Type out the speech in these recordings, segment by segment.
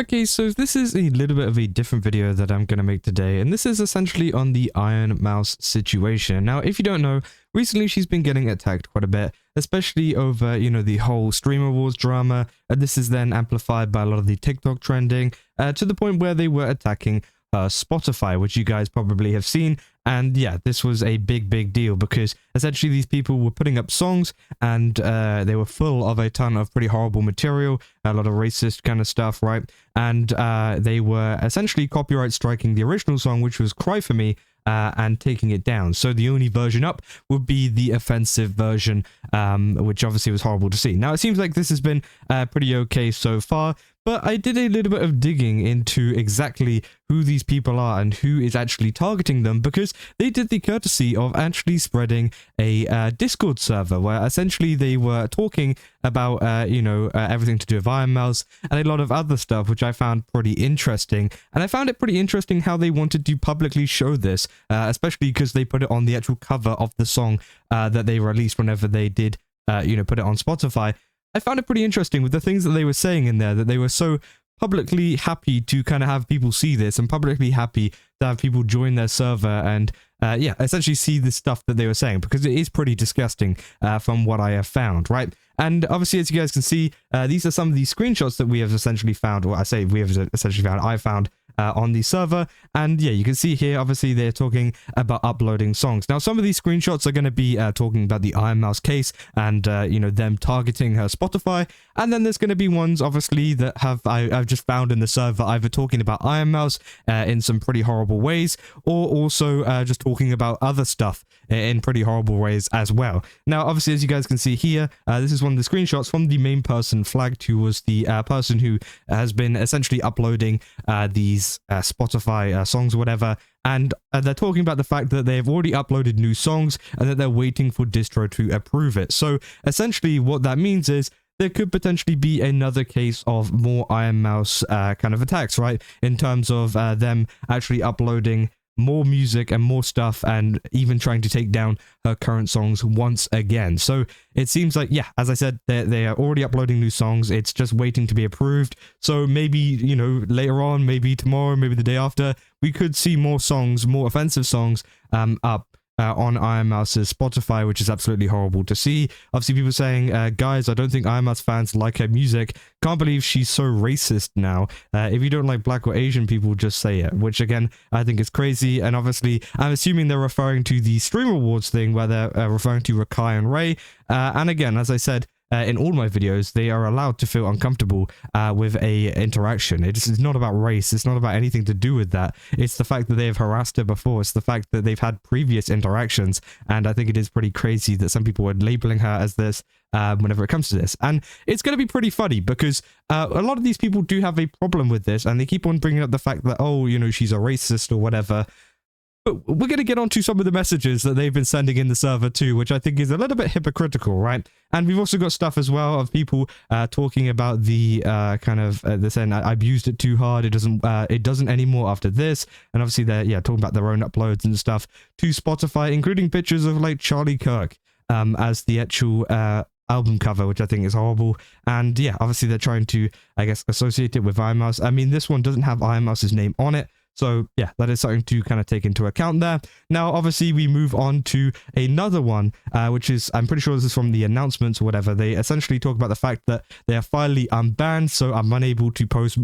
Okay, so this is a little bit of a different video that I'm going to make today, and this is essentially on the Ironmouse situation. Now, if you don't know, recently she's been getting attacked quite a bit, especially over, the whole streamer wars drama, and this is then amplified by a lot of the TikTok trending, to the point where they were attacking Spotify, which you guys probably have seen. And yeah, this was a big deal because essentially these people were putting up songs and they were full of a ton of pretty horrible material, a lot of racist kind of stuff, right? And they were essentially copyright striking the original song, which was Cry For Me, and taking it down. So the only version up would be the offensive version, which obviously was horrible to see. Now, it seems like this has been pretty okay so far, but I did a little bit of digging into exactly who these people are and who is actually targeting them, because they did the courtesy of actually spreading a Discord server where essentially they were talking about, everything to do with Ironmouse and a lot of other stuff, which I found pretty interesting. And I found it pretty interesting how they wanted to publicly show this, especially because they put it on the actual cover of the song that they released whenever they did, put it on Spotify. I found it pretty interesting with the things that they were saying in there, that they were so publicly happy to kind of have people see this and publicly happy to have people join their server and, essentially see the stuff that they were saying, because it is pretty disgusting from what I have found, right? And obviously, as you guys can see, these are some of the screenshots that we have essentially found, or I say we have essentially found, I found on the server. And yeah, you can see here, obviously they're talking about uploading songs. Now, some of these screenshots are going to be talking about the Ironmouse case and, them targeting her Spotify. And then there's going to be ones, obviously, that I've just found in the server, either talking about Ironmouse in some pretty horrible ways, or also just talking about other stuff in pretty horrible ways as well. Now, obviously, as you guys can see here, this is one of the screenshots from the main person flagged, who was the person who has been essentially uploading these Spotify songs or whatever. And they're talking about the fact that they've already uploaded new songs and that they're waiting for distro to approve it. So essentially what that means is there could potentially be another case of more Ironmouse kind of attacks, right? In terms of them actually uploading more music and more stuff, and even trying to take down her current songs once again. So it seems like, yeah, as I said, they are already uploading new songs. It's just waiting to be approved. So maybe, later on, maybe tomorrow, maybe the day after, we could see more songs, more offensive songs up on Ironmouse's Spotify, which is absolutely horrible to see. Obviously, people saying, guys, I don't think Ironmouse fans like her music. Can't believe she's so racist now. If you don't like black or Asian people, just say it, which again, I think is crazy. And obviously, I'm assuming they're referring to the Stream Awards thing, where they're referring to Rakai and Ray. And again, as I said, in all my videos, they are allowed to feel uncomfortable with a interaction. It's not about race. It's not about anything to do with that. It's the fact that they have harassed her before. It's the fact that they've had previous interactions. And I think it is pretty crazy that some people are labeling her as this whenever it comes to this. And it's going to be pretty funny because a lot of these people do have a problem with this, and they keep on bringing up the fact that, oh, she's a racist or whatever. But we're going to get onto some of the messages that they've been sending in the server too, which I think is a little bit hypocritical, right? And we've also got stuff as well of people talking about the they're saying, I've used it too hard. It doesn't anymore after this. And obviously they're, talking about their own uploads and stuff to Spotify, including pictures of like Charlie Kirk as the actual album cover, which I think is horrible. And yeah, obviously they're trying to, I guess, associate it with Ironmouse. I mean, this one doesn't have Ironmouse's name on it. So yeah, that is something to kind of take into account there. Now, obviously, we move on to another one, which is, I'm pretty sure this is from the announcements or whatever. They essentially talk about the fact that they are finally unbanned, so I'm unable to post,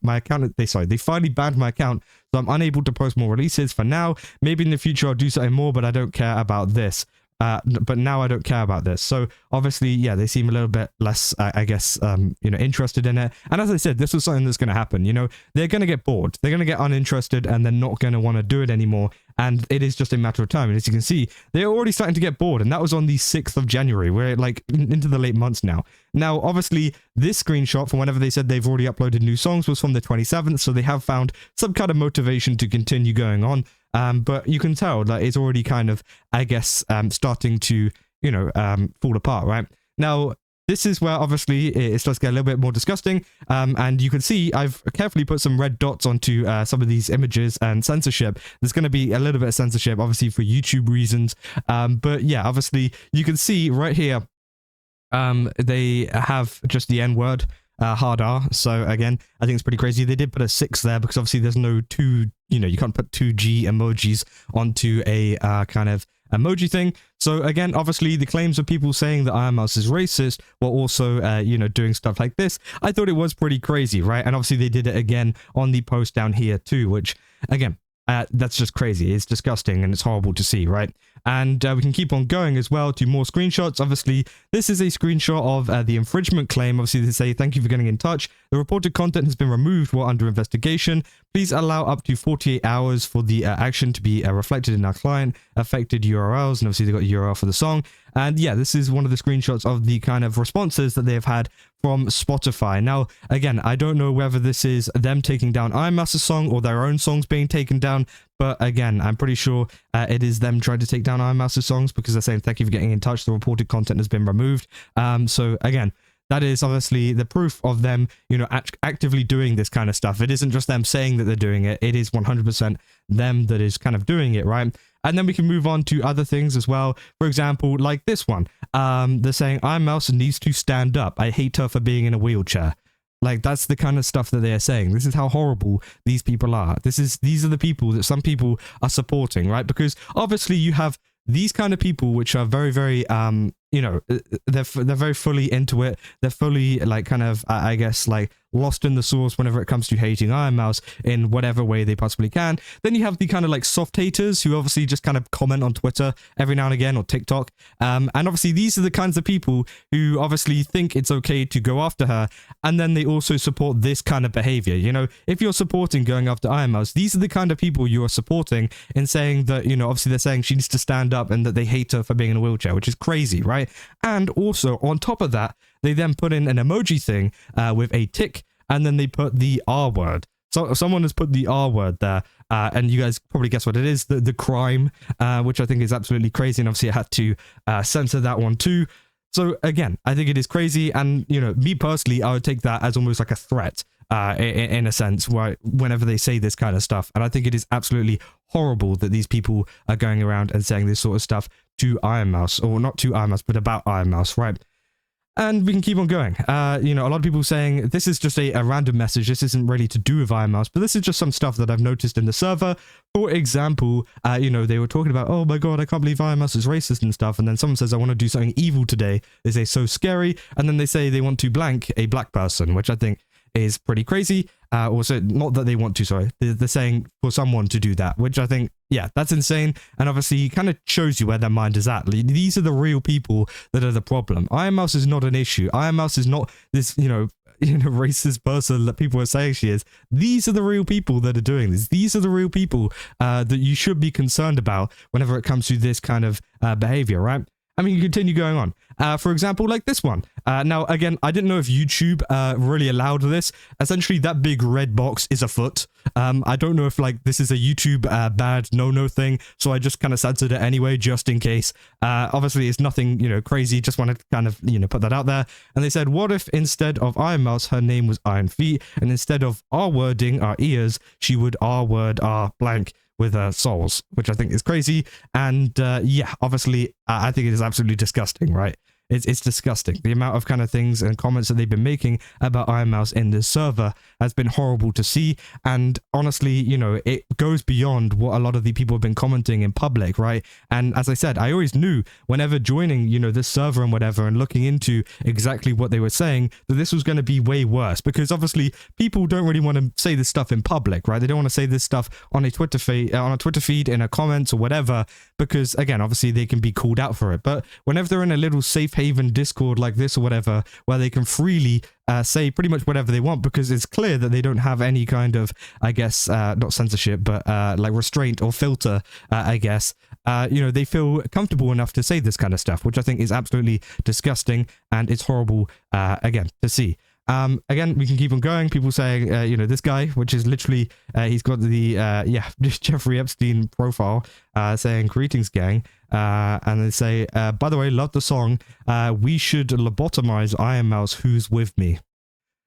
my account, they finally banned my account, so I'm unable to post more releases for now. Maybe in the future I'll do something more, but I don't care about this. But now I don't care about this. So obviously, yeah, they seem a little bit less, interested in it. And as I said, this was something that's going to happen. They're going to get bored. They're going to get uninterested, and they're not going to want to do it anymore. And it is just a matter of time. And as you can see, they're already starting to get bored. And that was on the 6th of January. We're like into the late months now. Now, obviously, this screenshot from whenever they said they've already uploaded new songs was from the 27th. So they have found some kind of motivation to continue going on. But you can tell that it's already kind of, I guess, starting to, fall apart, right? Now, this is where obviously it starts to get a little bit more disgusting. And you can see I've carefully put some red dots onto some of these images and censorship. There's going to be a little bit of censorship, obviously, for YouTube reasons. But yeah, obviously, you can see right here, they have just the N-word. hard R. So again, I think it's pretty crazy. They did put a 6 there because obviously there's no two, you can't put 2G emojis onto a kind of emoji thing. So again, obviously the claims of people saying that Ironmouse is racist while also, doing stuff like this, I thought it was pretty crazy, right? And obviously they did it again on the post down here too, which again, that's just crazy. It's disgusting and it's horrible to see, right? And we can keep on going as well to more screenshots. Obviously, this is a screenshot of the infringement claim. Obviously, they say, thank you for getting in touch. The reported content has been removed while under investigation. Please allow up to 48 hours for the action to be reflected in our client affected URLs. And obviously, they got a URL for the song. And yeah, this is one of the screenshots of the kind of responses that they've had from Spotify. Now, again, I don't know whether this is them taking down Ironmouse's song or their own songs being taken down. But again, I'm pretty sure it is them trying to take down Ironmouse's songs because they're saying, thank you for getting in touch. The reported content has been removed. So again, that is obviously the proof of them, actively doing this kind of stuff. It isn't just them saying that they're doing it. It is 100% them that is kind of doing it, right? And then we can move on to other things as well. For example, like this one. They're saying, Ironmouse needs to stand up. I hate her for being in a wheelchair. Like, that's the kind of stuff that they are saying. This is how horrible these people are. These are the people that some people are supporting, right? Because obviously you have these kind of people which are very, very, they're very fully into it. They're fully like kind of, I guess, like lost in the source whenever it comes to hating Ironmouse in whatever way they possibly can. Then you have the kind of like soft haters who obviously just kind of comment on Twitter every now and again or TikTok. And obviously these are the kinds of people who obviously think it's okay to go after her. And then they also support this kind of behavior. If you're supporting going after Ironmouse, these are the kind of people you are supporting in saying that, obviously they're saying she needs to stand up and that they hate her for being in a wheelchair, which is crazy, right? And also on top of that, they then put in an emoji thing with a tick, and then they put the R word. So someone has put the R word there, and you guys probably guess what it is, the crime, which I think is absolutely crazy. And obviously I had to censor that one too. So again, I think it is crazy. And, me personally, I would take that as almost like a threat in a sense, whenever they say this kind of stuff. And I think it is absolutely horrible that these people are going around and saying this sort of stuff to Ironmouse, or not to Ironmouse, but about Ironmouse, right? And we can keep on going. A lot of people saying this is just a random message. This isn't really to do with Ironmouse, but this is just some stuff that I've noticed in the server. For example, they were talking about, oh my god, I can't believe Ironmouse is racist and stuff. And then someone says, I want to do something evil today. They say, so scary. And then they say they want to blank a black person, which I think is pretty crazy. Also, not that they want to, sorry. They're saying for someone to do that, which I think, yeah, that's insane. And obviously kind of shows you where their mind is at. These are the real people that are the problem. Ironmouse is not an issue. Ironmouse is not this, racist person that people are saying she is. These are the real people that are doing this. These are the real people that you should be concerned about whenever it comes to this kind of behavior, right? I mean, you continue going on. For example, like this one. Now, again, I didn't know if YouTube really allowed this. Essentially, that big red box is a foot. I don't know if like this is a YouTube bad no thing, so I just kind of censored it anyway, just in case. Obviously, it's nothing, crazy. Just wanted to kind of, put that out there. And they said, what if instead of Ironmouse, her name was Iron Feet, and instead of R wording our ears, she would R word our blank with her souls, which I think is crazy. And yeah, obviously, I think it is absolutely disgusting, right? It's disgusting. The amount of kind of things and comments that they've been making about Ironmouse in this server has been horrible to see. And honestly, it goes beyond what a lot of the people have been commenting in public, right? And as I said, I always knew whenever joining, this server and whatever, and looking into exactly what they were saying, that this was going to be way worse, because obviously people don't really want to say this stuff in public, right? They don't want to say this stuff on a Twitter feed, in a comments or whatever, because again, obviously they can be called out for it. But whenever they're in a little safe haven Discord like this or whatever, where they can freely say pretty much whatever they want, because it's clear that they don't have any kind of, I guess, not censorship, but like restraint or filter, I guess. They feel comfortable enough to say this kind of stuff, which I think is absolutely disgusting, and it's horrible, again, to see. Again, we can keep on going. People saying, this guy, which is literally, he's got the, Jeffrey Epstein profile, saying, greetings, gang. And they say, by the way, love the song. We should lobotomize Ironmouse, who's with me.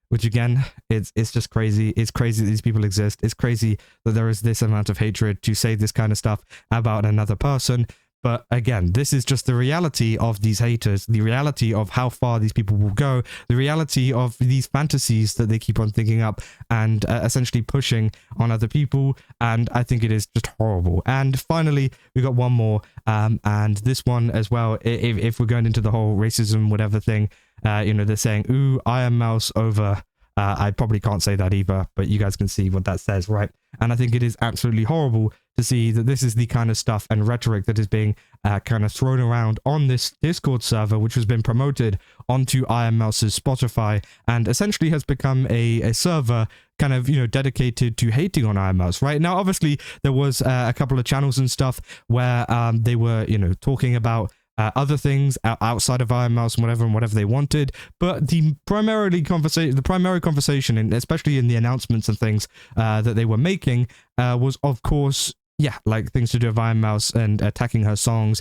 Which again, it's just crazy. It's crazy that these people exist. It's crazy that there is this amount of hatred to say this kind of stuff about another person. But again, this is just the reality of these haters, the reality of how far these people will go, the reality of these fantasies that they keep on thinking up and essentially pushing on other people. And I think it is just horrible. And finally, we got one more, and this one as well, if we're going into the whole racism, whatever thing, you know, they're saying, ooh, Ironmouse over... I probably can't say that either, but you guys can see what that says, right? And I think it is absolutely horrible to see that this is the kind of stuff and rhetoric that is being kind of thrown around on this Discord server, which has been promoted onto Ironmouse's Spotify and essentially has become a server kind of, you know, dedicated to hating on Ironmouse, right? Now, obviously, there was a couple of channels and stuff where they were, you know, talking about other things outside of Ironmouse and whatever they wanted, but the primary conversation, and especially in the announcements and things that they were making, was of course, yeah, like things to do with Ironmouse and attacking her songs,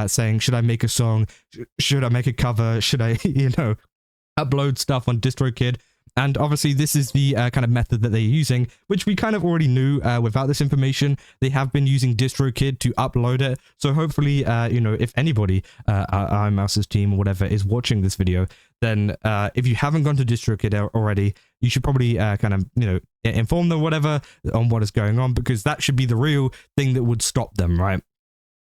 saying, should I make a song? Should I make a cover? Should I, you know, upload stuff on DistroKid? And obviously, this is the kind of method that they're using, which we kind of already knew without this information. They have been using DistroKid to upload it. So hopefully, you know, if anybody, Ironmouse's team or whatever, is watching this video, then if you haven't gone to DistroKid already, you should probably kind of, you know, inform them whatever on what is going on, because that should be the real thing that would stop them, right?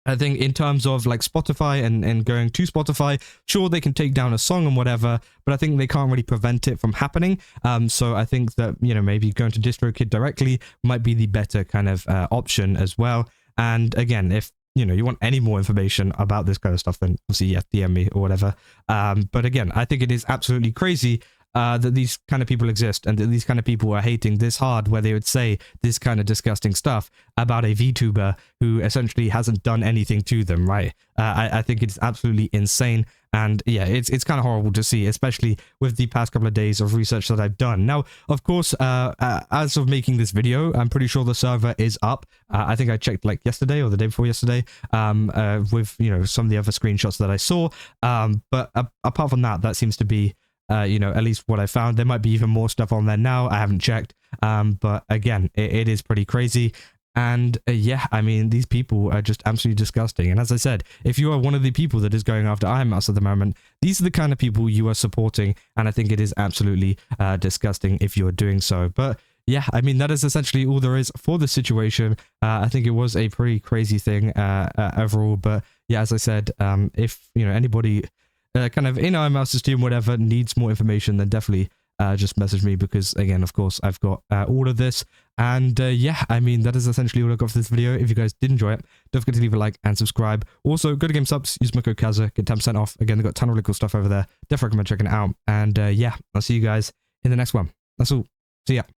I think in terms of like Spotify and going to Spotify, sure, they can take down a song and whatever, but I think they can't really prevent it from happening. So I think that, you know, maybe going to DistroKid directly might be the better kind of option as well. And again, if, you know, you want any more information about this kind of stuff, then obviously, yeah, DM me or whatever. But again, I think it is absolutely crazy that these kind of people exist and that these kind of people are hating this hard, where they would say this kind of disgusting stuff about a VTuber who essentially hasn't done anything to them, right? I think it's absolutely insane. And yeah, it's kind of horrible to see, especially with the past couple of days of research that I've done. Now, of course, as of making this video, I'm pretty sure the server is up. I think I checked like yesterday or the day before yesterday, with, you know, some of the other screenshots that I saw. But apart from that, that seems to be, you know, at least what I found. There might be even more stuff on there now. I haven't checked. But again, it is pretty crazy. And yeah, I mean, these people are just absolutely disgusting. And as I said, if you are one of the people that is going after Ironmouse at the moment, these are the kind of people you are supporting. And I think it is absolutely disgusting if you're doing so. But yeah, I mean, that is essentially all there is for the situation. I think it was a pretty crazy thing overall. But yeah, as I said, if, you know, anybody kind of in Ironmouse's team, whatever, needs more information, then definitely just message me, because again, of course, I've got all of this. And yeah, I mean, that is essentially all I got for this video. If you guys did enjoy it, don't forget to leave a like and subscribe. Also, go to GameSubs, use my code Kaza, get 10% off. Again, they've got a ton of really cool stuff over there. Definitely recommend checking it out. And yeah, I'll see you guys in the next one. That's all. See ya.